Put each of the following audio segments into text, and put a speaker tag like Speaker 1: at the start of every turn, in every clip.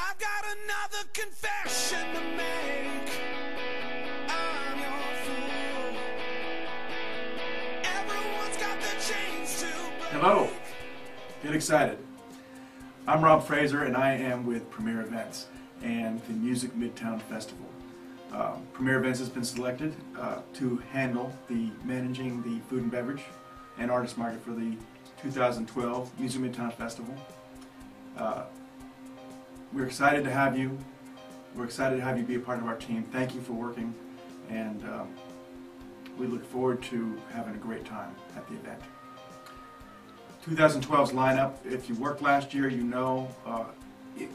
Speaker 1: I've got another confession to make. I'm your fool. Everyone's got the chains to break.
Speaker 2: Hello, get excited. I'm Rob Fraser and I am with Premier Events and the Music Midtown Festival. Premier Events has been selected to handle managing the food and beverage and artist market for the 2012 Music Midtown Festival. We're excited to have you. We're excited to have you be a part of our team. Thank you for working, and we look forward to having a great time at the event. 2012's lineup, if you worked last year, you know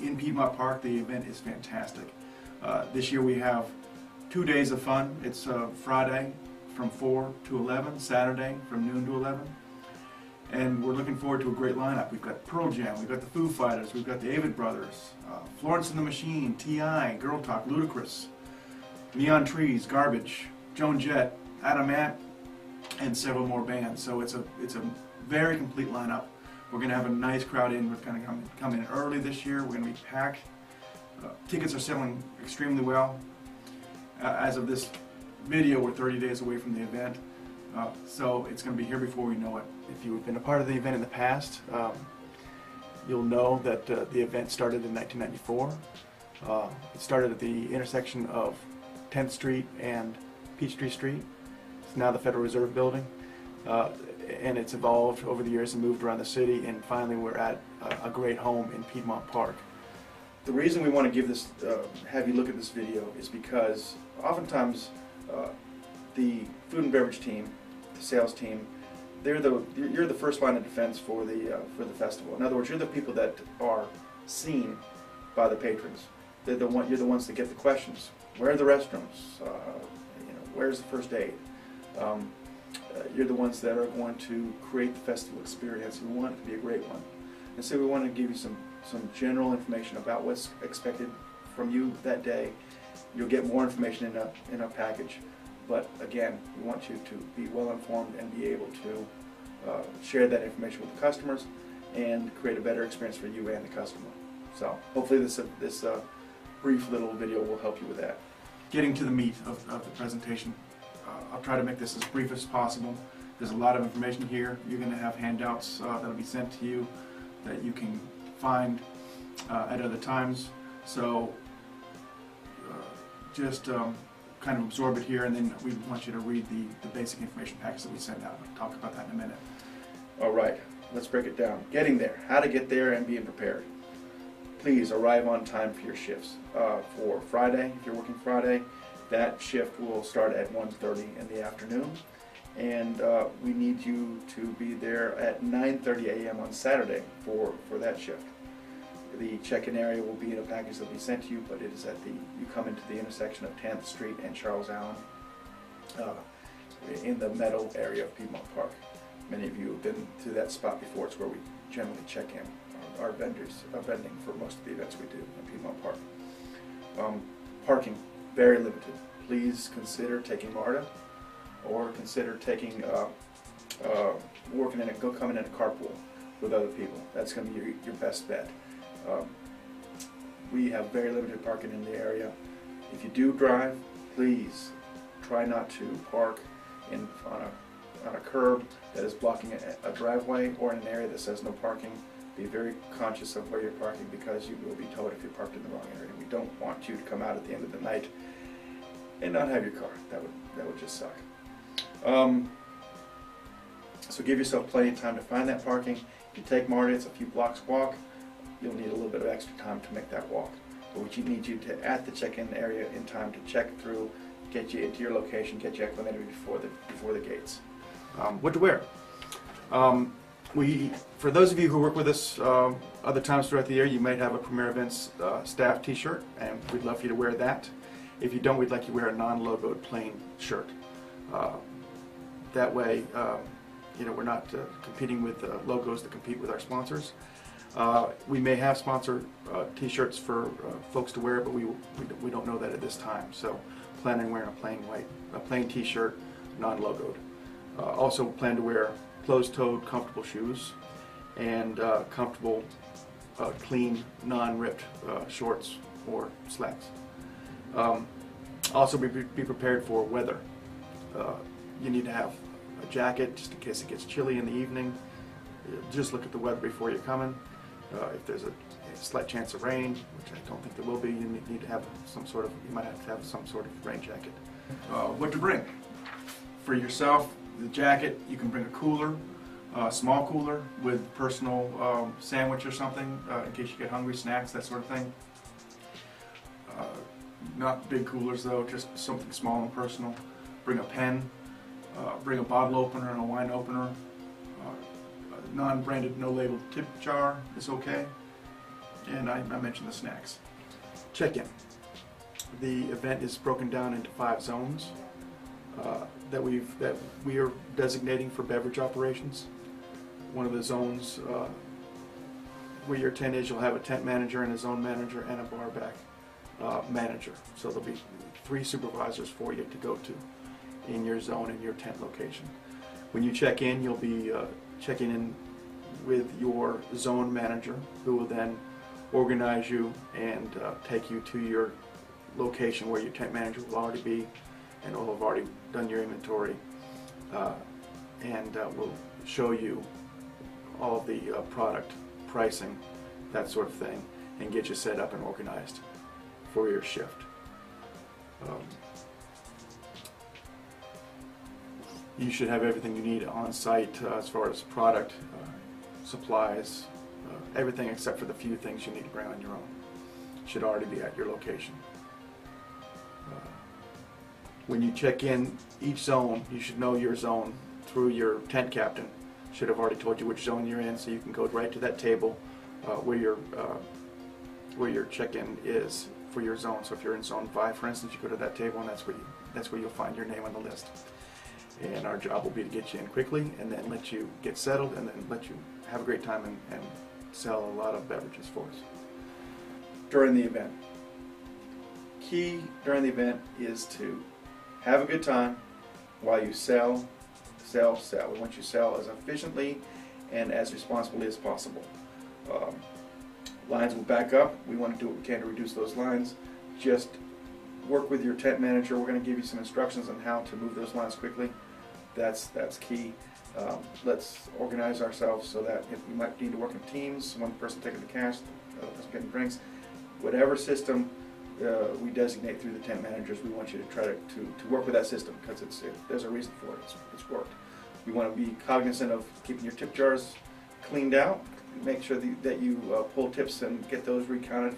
Speaker 2: in Piedmont Park the event is fantastic. This year we have 2 days of fun. It's Friday from 4 to 11, Saturday from noon to 11. And we're looking forward to a great lineup. We've got Pearl Jam, we've got the Foo Fighters, we've got the Avett Brothers, Florence and the Machine, T.I., Girl Talk, Ludacris, Neon Trees, Garbage, Joan Jett, Adam Ant, and several more bands. So it's a very complete lineup. We're going to have a nice crowd in. We're going to come in early this year. We're going to be packed. Tickets are selling extremely well. As of this video, we're 30 days away from the event. So it's going to be here before we know it. If you've been a part of the event in the past, you'll know that the event started in 1994. It started at the intersection of 10th Street and Peachtree Street. It's now the Federal Reserve Building. And it's evolved over the years and moved around the city, and finally we're at a great home in Piedmont Park. The reason we want to give this, have you look at this video is because oftentimes the food and beverage team, the sales team, you're the first line of defense for the festival. In other words, you're the people that are seen by the patrons. You're the ones that get the questions. Where are the restrooms? Where's the first aid? You're the ones that are going to create the festival experience. We want it to be a great one. And so we want to give you some general information about what's expected from you that day. You'll get more information in a package. But again, we want you to be well informed and be able to share that information with the customers and create a better experience for you and the customer. So hopefully this brief little video will help you with that. Getting to the meat of the presentation. I'll try to make this as brief as possible. There's a lot of information here. You're going to have handouts that'll be sent to you that you can find at other times. So just kind of absorb it here, and then we want you to read the basic information package that we send out. We'll talk about that in a minute. All right, let's break it down. Getting there, how to get there and being prepared. Please arrive on time for your shifts. For Friday, if you're working Friday, that shift will start at 1:30 in the afternoon, and we need you to be there at 9:30 a.m. on Saturday for that shift. The check-in area will be in a package that will be sent to you, but it is you come into the intersection of 10th Street and Charles Allen in the Meadow area of Piedmont Park. Many of you have been to that spot before. It's where we generally check in. Our vendors are vending for most of the events we do in Piedmont Park. Parking, very limited. Please consider taking MARTA, or consider taking coming in a carpool with other people. That's going to be your best bet. We have very limited parking in the area. If you do drive, please try not to park on a curb that is blocking a driveway or in an area that says no parking. Be very conscious of where you're parking, because you will be towed if you're parked in the wrong area. We don't want you to come out at the end of the night and not have your car. That would just suck. So give yourself plenty of time to find that parking. If you take MARTA, it's a few blocks walk. You'll need a little bit of extra time to make that walk. But we need you to at the check-in area in time to check through, get you into your location, get you acclimated before the gates. What to wear? For those of you who work with us other times throughout the year, you might have a Premier Events staff t-shirt, and we'd love for you to wear that. If you don't, we'd like you to wear a non-logoed plain shirt. That way, we're not competing with logos that compete with our sponsors. We may have sponsor t-shirts for folks to wear, but we don't know that at this time. So plan on wearing a plain t-shirt, non-logoed. Also plan to wear closed-toed, comfortable shoes and comfortable clean, non-ripped shorts or slacks. Also be prepared for weather. You need to have a jacket just in case it gets chilly in the evening. Just look at the weather before you're coming. If there's a slight chance of rain, which I don't think there will be, you need to have some sort of, you might have to have some sort of rain jacket. What to bring? For yourself, the jacket, you can bring a cooler, a small cooler with personal sandwich or something, in case you get hungry, snacks, that sort of thing. Not big coolers though, just something small and personal. Bring a pen, bring a bottle opener and a wine opener. A non-branded, no-labeled tip jar is okay. And I mentioned the snacks. Check-in. The event is broken down into 5 zones that we are designating for beverage operations. One of the zones where your tent is, you'll have a tent manager and a zone manager and a bar back manager. So there'll be 3 supervisors for you to go to in your zone and your tent location. When you check in, you'll be checking in with your zone manager, who will then organize you and take you to your location where your tent manager will already be and will have already done your inventory, and will show you all of the product, pricing, that sort of thing, and get you set up and organized for your shift. You should have everything you need on site as far as product, supplies, everything except for the few things you need to bring on your own should already be at your location. When you check in each zone, you should know your zone through your tent captain. Should have already told you which zone you're in, so you can go right to that table where your check-in is for your zone. So if you're in zone 5, for instance, you go to that table, and that's where you'll find your name on the list. And our job will be to get you in quickly, and then let you get settled, and then let you have a great time and sell a lot of beverages for us. During the event. Key during the event is to have a good time while you sell. We want you to sell as efficiently and as responsibly as possible. Lines will back up. We want to do what we can to reduce those lines. Just work with your tent manager. We're going to give you some instructions on how to move those lines quickly. That's key. Let's organize ourselves so that if we might need to work in teams, one person taking the cash, the other person getting drinks, whatever system we designate through the tent managers, we want you to try to work with that system, because there's a reason for it. It's worked. We want to be cognizant of keeping your tip jars cleaned out. Make sure that you pull tips and get those recounted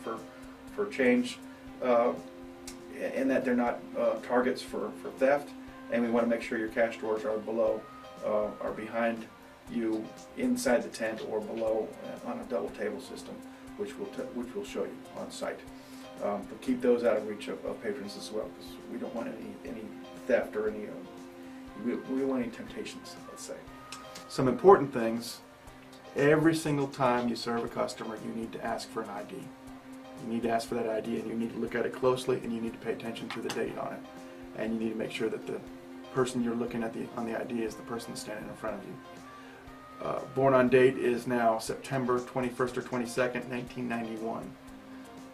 Speaker 2: for change, and that they're not targets for theft. And we want to make sure your cash drawers are behind you inside the tent or below on a double table system, which we'll show you on site. But keep those out of reach of patrons as well, because we don't want any theft or any we don't want any temptations, let's say. Some important things: every single time you serve a customer, you need to ask for an ID. You need to ask for that ID, and you need to look at it closely, and you need to pay attention to the date on it. And you need to make sure that the person you're looking at on the ID is the person that's standing in front of you. Born on date is now September 21st or 22nd, 1991.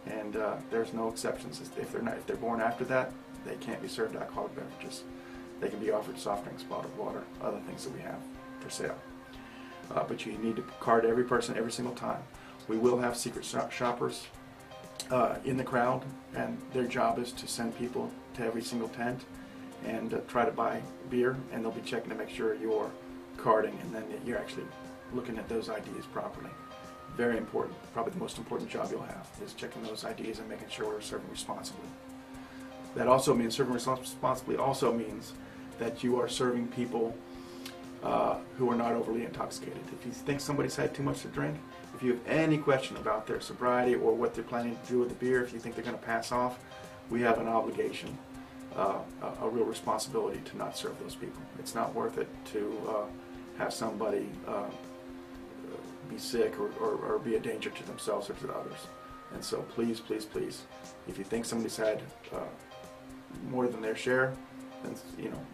Speaker 2: And there's no exceptions. If they're born after that, they can't be served alcoholic beverages. They can be offered soft drinks, bottled water, other things that we have for sale. But you need to card every person every single time. We will have secret shoppers in the crowd, and their job is to send people to every single tent and try to buy beer, and they'll be checking to make sure you're carding, and then you're actually looking at those IDs properly. Very important. Probably the most important job you'll have is checking those IDs and making sure we're serving responsibly. That also means serving responsibly also means that you are serving people who are not overly intoxicated. If you think somebody's had too much to drink, if you have any question about their sobriety or what they're planning to do with the beer, if you think they're going to pass off, we have an obligation, a real responsibility to not serve those people. It's not worth it to have somebody be sick or be a danger to themselves or to others. And so please, please, please, if you think somebody's had more than their share, then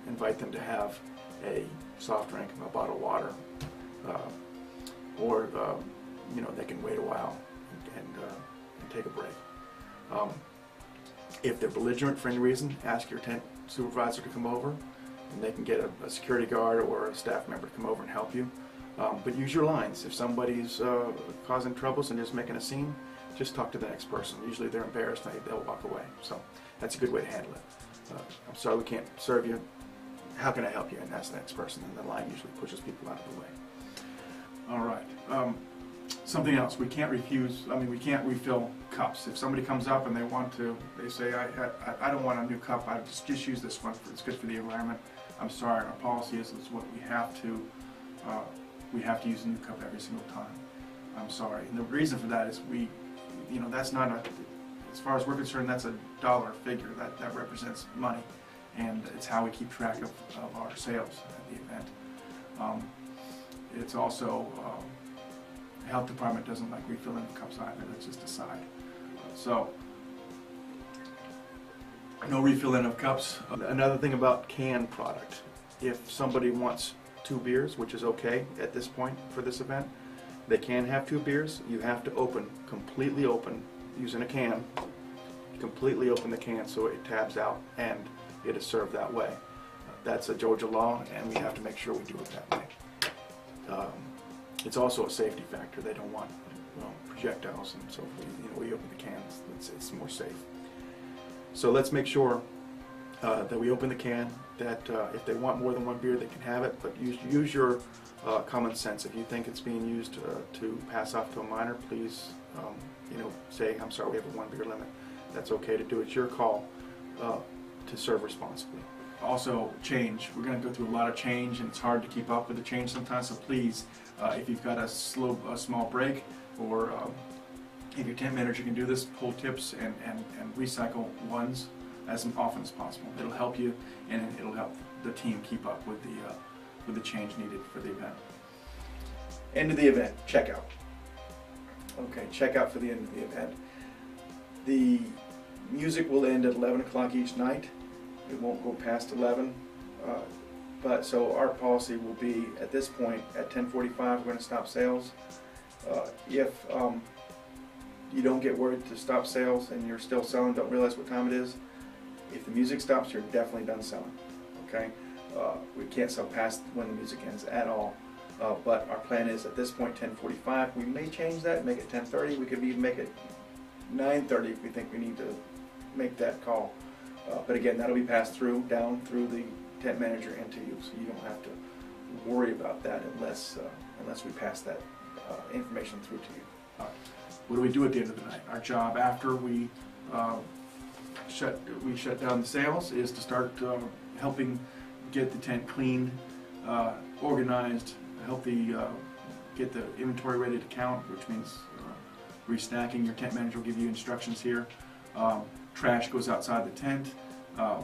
Speaker 2: invite them to have a soft drink, a bottle of water, or they can wait a while take a break. If they're belligerent for any reason, ask your tent supervisor to come over, and they can get a security guard or a staff member to come over and help you. But use your lines. If somebody's causing troubles and just making a scene, just talk to the next person. Usually they're embarrassed and they'll walk away. So that's a good way to handle it. I'm sorry we can't serve you. How can I help you? And that's the next person, and the line usually pushes people out of the way. All right. Something else, we can't refuse, we can't refill cups. If somebody comes up and they say, I don't want a new cup, I just use this one, it's good for the environment. I'm sorry, our policy is what we have to use a new cup every single time. I'm sorry. And the reason for that is that's not as far as we're concerned, that's a dollar figure, that represents money. And it's how we keep track of our sales at the event. It's also, the health department doesn't like refilling the cups either, that's just a side. So, no refilling of cups. Another thing about canned product, if somebody wants 2 beers, which is okay at this point for this event, they can have 2 beers. You have to completely open, using a can, completely open the can so it tabs out and it is served that way. That's a Georgia law, and we have to make sure we do it that way. It's also a safety factor. They don't want projectiles, and so if we open the cans, it's more safe. So let's make sure that we open the can, that if they want more than 1 beer, they can have it, but use your common sense. If you think it's being used to pass off to a minor, please say, I'm sorry, we have a 1 beer limit. That's okay to do. It's your call to serve responsibly. Also, change. We're going to go through a lot of change, and it's hard to keep up with the change sometimes, so please, if you've got a small break, or if your tent manager can do this, pull tips and recycle ones as often as possible. It'll help you, and it'll help the team keep up with the change needed for the event. End of the event, checkout. Okay, checkout for the end of the event. The music will end at 11 o'clock each night. It won't go past 11. So our policy will be, at this point, at 10:45, we're going to stop sales. If you don't get word to stop sales and you're still selling, don't realize what time it is, if the music stops, you're definitely done selling. Okay? We can't sell past when the music ends at all. But our plan is, at this point, 10:45. We may change that, make it 10:30. We could even make it 9:30 if we think we need to make that call. But again, that'll be passed down through the tent manager and to you, so you don't have to worry about that unless we pass that information through to you. What do we do at the end of the night? Our job after we shut down the sales is to start helping get the tent cleaned, organized, get the inventory ready to count, which means restacking. Your tent manager will give you instructions here. Trash goes outside the tent.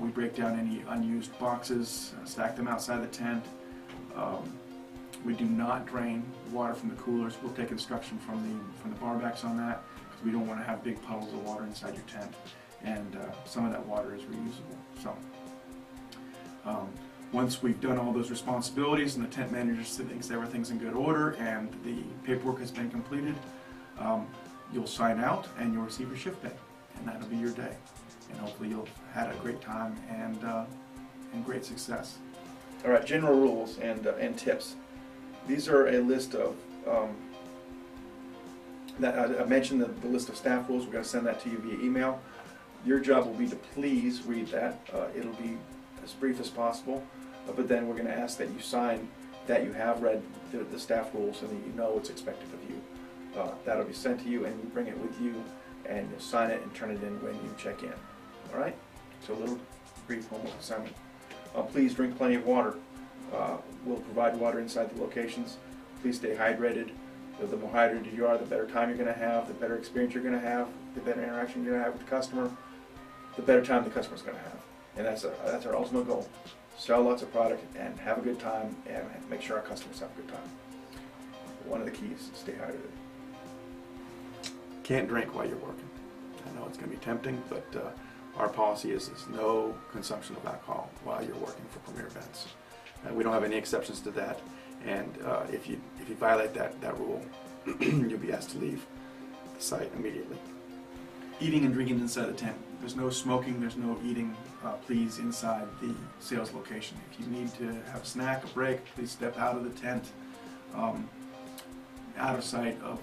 Speaker 2: We break down any unused boxes, stack them outside the tent. We do not drain water from the coolers. We'll take instruction from the barbacks on that, because we don't want to have big puddles of water inside your tent, and some of that water is reusable. So once we've done all those responsibilities and the tent manager thinks everything's in good order and the paperwork has been completed, you'll sign out and you'll receive your shift pay. And that'll be your day, and hopefully you'll have had a great time and great success. All right, general rules and tips. These are a list of I mentioned the list of staff rules. We're going to send that to you via email. Your job will be to please read that. It'll be as brief as possible, but then we're going to ask that you sign that you have read the staff rules and that you know what's expected of you. That'll be sent to you, and you bring it with you, and you'll sign it and turn it in when you check in. All right? So a little brief homework assignment. Please drink plenty of water. We'll provide water inside the locations. Please stay hydrated. The more hydrated you are, the better time you're going to have, the better experience you're going to have, the better interaction you're going to have with the customer, the better time the customer's going to have. And that's our ultimate goal. Sell lots of product and have a good time, and make sure our customers have a good time. One of the keys, stay hydrated. Can't drink while you're working. I know it's going to be tempting, but our policy is no consumption of alcohol while you're working for Premier Events. We don't have any exceptions to that, and if you violate that rule, you'll be asked to leave the site immediately. eating and drinking inside the tent. There's no smoking, there's no eating, please, inside the sales location. If you need to have a snack, a break, please step out of the tent, out of sight of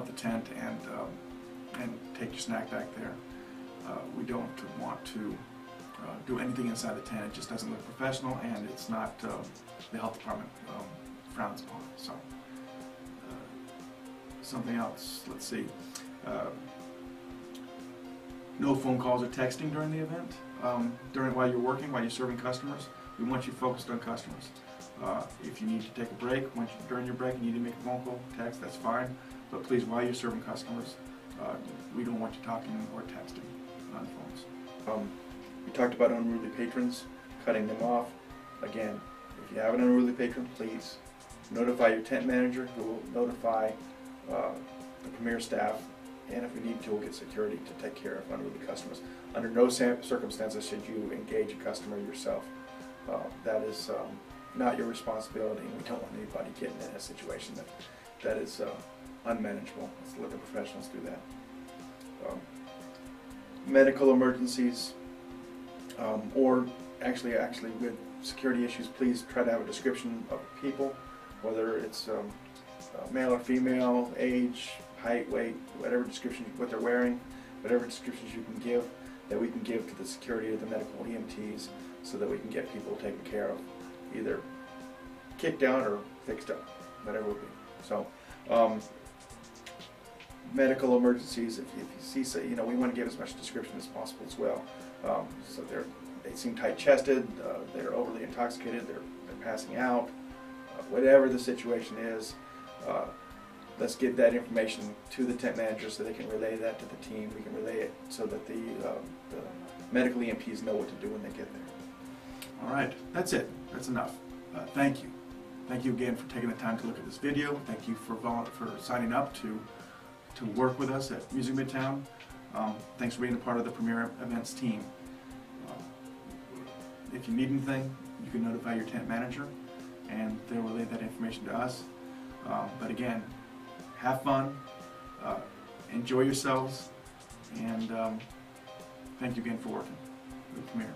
Speaker 2: the tent, and take your snack back there. We don't want to do anything inside the tent. It just doesn't look professional, and it's not the health department frowns upon. So something else. Let's see. No phone calls or texting during the event. While you're working, while you're serving customers, we want you focused on customers. If you need to take a break, during your break you need to make a phone call, text, that's fine. But please, while you're serving customers, we don't want you talking or texting on phones. We talked about unruly patrons, cutting them off. Again, if you have an unruly patron, please notify your tent manager, who will notify the Premier staff, and if we need to, we'll get security to take care of unruly customers. Under no circumstances should you engage a customer yourself. That is not your responsibility, and we don't want anybody getting in a situation that is unmanageable. Let's let the professionals do that. Medical emergencies, or actually with security issues, please try to have a description of people, whether it's male or female, age, height, weight, whatever description, what they're wearing, whatever descriptions you can give, that we can give to the security of the medical EMTs, so that we can get people taken care of, either kicked down or fixed up, whatever it would be. So, medical emergencies, if you see, we want to give as much description as possible as well. So they seem tight-chested, they're overly intoxicated, they're passing out, whatever the situation is. Let's get that information to the tent manager so they can relay that to the team. We can relay it so that the medical EMTs know what to do when they get there. All right, that's it. That's enough. Thank you. Thank you again for taking the time to look at this video. Thank you for signing up to work with us at Music Midtown. Thanks for being a part of the Premier Events team. If you need anything, you can notify your tent manager, and they'll relay that information to us. But again, have fun, enjoy yourselves, and thank you again for working with Premier.